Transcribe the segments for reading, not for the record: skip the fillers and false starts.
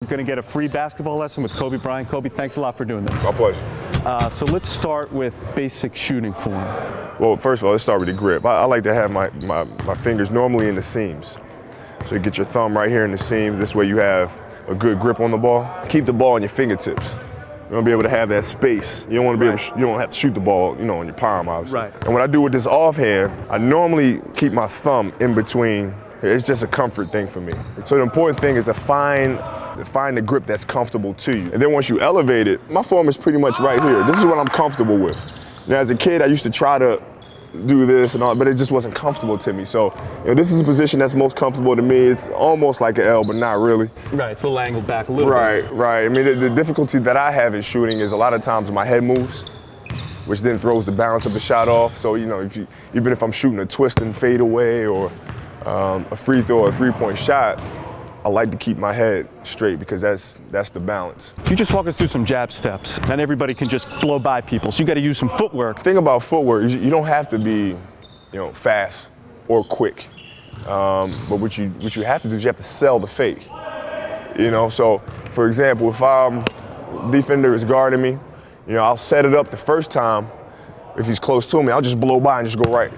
We're going to get a free basketball lesson with Kobe Bryant. Kobe, thanks a lot for doing this. My pleasure. So let's start with basic shooting form. Well, first of all, let's start with the grip. I like to have my fingers normally in the seams. So you get your thumb right here in the seams. This way you have a good grip on the ball. Keep the ball in your fingertips. You want to be able to have that space. You don't want to be able to, you don't have to shoot the ball, on your palm, obviously. Right. And what I do with this offhand, I normally keep my thumb in between. It's just a comfort thing for me. So the important thing is to find the grip that's comfortable to you. And then once you elevate it, my form is pretty much right here. This is what I'm comfortable with. Now, as a kid, I used to try to do this and all, but it just wasn't comfortable to me. So, this is a position that's most comfortable to me. It's almost like an L, but not really. Right, it's a little angled back a little bit. Right. I mean, the difficulty that I have in shooting is a lot of times my head moves, which then throws the balance of the shot off. So, even if I'm shooting a twist and fade away or a free throw or a three-point shot, I like to keep my head straight because that's the balance. Can you just walk us through some jab steps? Not everybody can just blow by people, so you got to use some footwork. The thing about footwork is you don't have to be, fast or quick. But what you have to do is you have to sell the fake. So for example, if defender is guarding me, I'll set it up the first time. If he's close to me, I'll just blow by and just go right.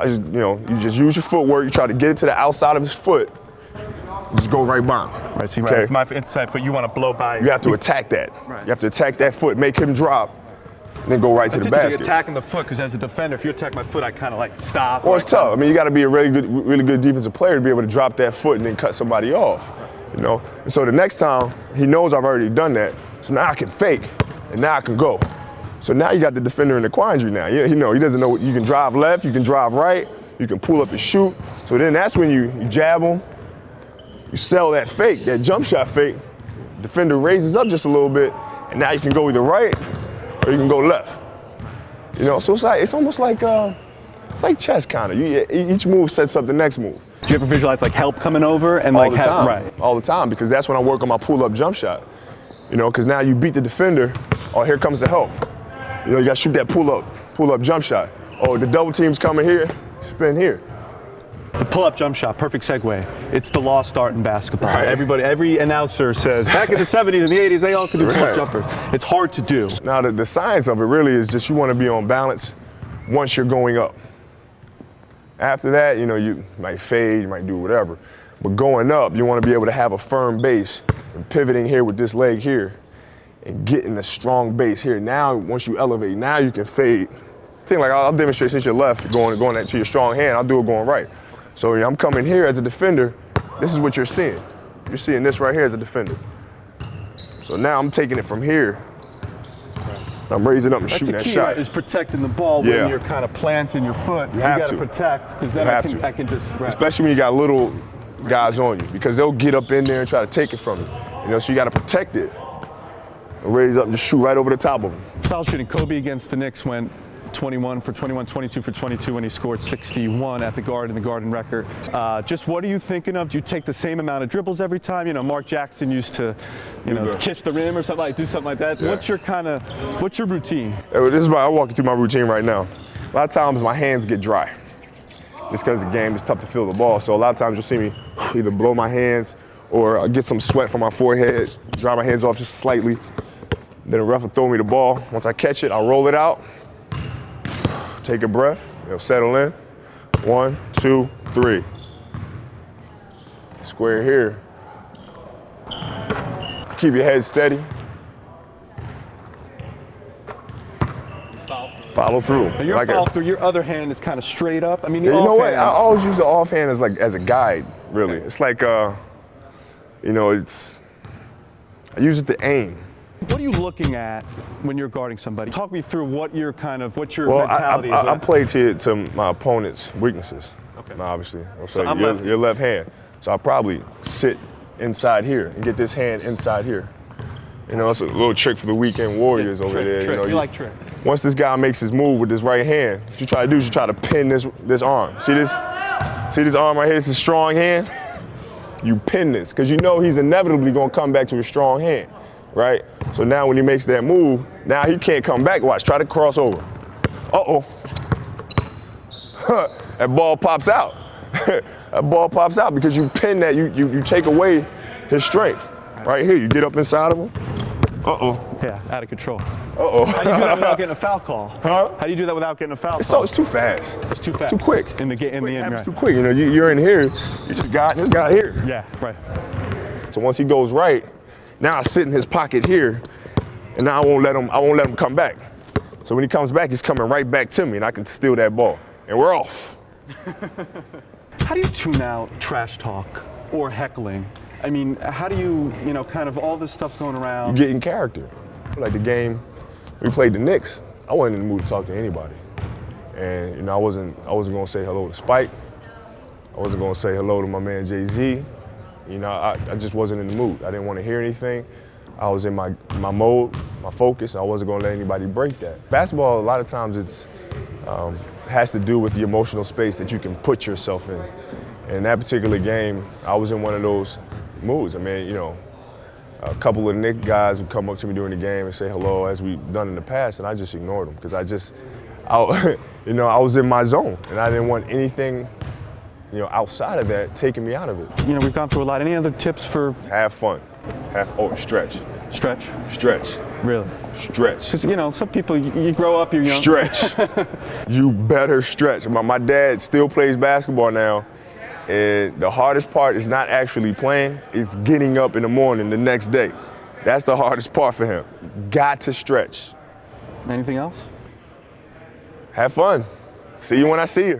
You just use your footwork. You try to get it to the outside of his foot. Just go right by him. Right, so if my inside foot, you want to blow by. You have to attack that. Right. You have to attack that foot, make him drop, and then go right to the basket. You're attacking the foot, because as a defender, if you attack my foot, I kind of like stop. Well, it's tough. I mean, you got to be a really good defensive player to be able to drop that foot and then cut somebody off. And so the next time, he knows I've already done that. So now I can fake, and now I can go. So now you got the defender in the quandary now. He doesn't know. You can drive left, you can drive right, you can pull up and shoot. So then that's when you jab him. You sell that fake, that jump shot fake, defender raises up just a little bit, and now you can go either right or you can go left. So it's almost like chess kind of. Each move sets up the next move. Do you ever visualize like help coming over and all the time? All the time, because that's when I work on my pull-up jump shot. Because now you beat the defender. Oh, here comes the help. You got to shoot that pull-up jump shot. Oh, the double team's coming here, spin here. The pull-up jump shot, perfect segue. It's the lost art in basketball. Right. Every announcer says, back in the 70s and the 80s, they all could do pull-up jumpers. It's hard to do. Now, the science of it really is just you want to be on balance once you're going up. After that, you might fade, you might do whatever. But going up, you want to be able to have a firm base and pivoting here with this leg here and getting a strong base here. Now, once you elevate, now you can fade. I'll demonstrate since you're left, going to your strong hand, I'll do it going right. So I'm coming here as a defender. This is what you're seeing. You're seeing this right here as a defender. So now I'm taking it from here. I'm raising up and shooting that shot. That's the key, is protecting the ball when you're kind of planting your foot. You got to protect, because then I can just. Right. Especially when you got little guys on you, because they'll get up in there and try to take it from you. So you got to protect it and raise up and just shoot right over the top of them. Foul shooting. Kobe against the Knicks went 21 for 21, 22 for 22 when he scored 61 at the Garden, the Garden record. Just what are you thinking of? Do you take the same amount of dribbles every time? Mark Jackson used to, kiss the rim or something, do something like that. Yeah. What's your routine? This is why I'm walking through my routine right now. A lot of times my hands get dry. Just because the game is tough to feel the ball. So a lot of times you'll see me either blow my hands or get some sweat from my forehead, dry my hands off just slightly. Then the ref will throw me the ball. Once I catch it, I'll roll it out. Take a breath, settle in. 1, 2, 3. Square here. Keep your head steady. Follow through. Now your follow through, your other hand is kind of straight up. I mean, you know what? I always use the offhand as a guide, really. Okay. It's like, I use it to aim. What are you looking at when you're guarding somebody? Talk me through what your mentality is. I play to my opponent's weaknesses, obviously. So your left hand. So I'll probably sit inside here and get this hand inside here. It's a little trick for the weekend warriors over there. You like tricks. Once this guy makes his move with his right hand, what you try to do is you try to pin this arm. See this arm right here? It's a strong hand. You pin this, because he's inevitably going to come back to a strong hand. Right? So now when he makes that move, now he can't come back. Watch, try to cross over. Uh-oh. That ball pops out. That ball pops out because you pin that, you take away his strength. Right here, you get up inside of him. Uh-oh. Yeah, out of control. Uh-oh. How do you do that without getting a foul call? Huh? How do you do that without getting a foul call? So it's too fast. It's too fast. It's too quick. In the end, It's right. too quick. You know, you're in here, you just got this guy here. Yeah, right. So once he goes right, now I sit in his pocket here, and now I won't let him come back. So when he comes back, he's coming right back to me, and I can steal that ball. And we're off. How do you tune out trash talk or heckling? I mean, how do you, kind of all this stuff going around? You get in character. Like the game, we played the Knicks. I wasn't in the mood to talk to anybody. And I wasn't gonna say hello to Spike. I wasn't gonna say hello to my man Jay-Z. I just wasn't in the mood. I didn't want to hear anything. I was in my mode, my focus. I wasn't gonna let anybody break that. Basketball, a lot of times it's has to do with the emotional space that you can put yourself in. And in that particular game, I was in one of those moods. I mean, a couple of Knicks guys would come up to me during the game and say hello, as we've done in the past, and I just ignored them because I was in my zone, and I didn't want anything, outside of that taking me out of it. We've gone through a lot. Any other tips for? Have fun. Stretch. Stretch? Stretch. Really? Stretch. Because, some people, you grow up, you're young. Stretch. You better stretch. My dad still plays basketball now. And the hardest part is not actually playing, it's getting up in the morning the next day. That's the hardest part for him. Got to stretch. Anything else? Have fun. See you when I see you.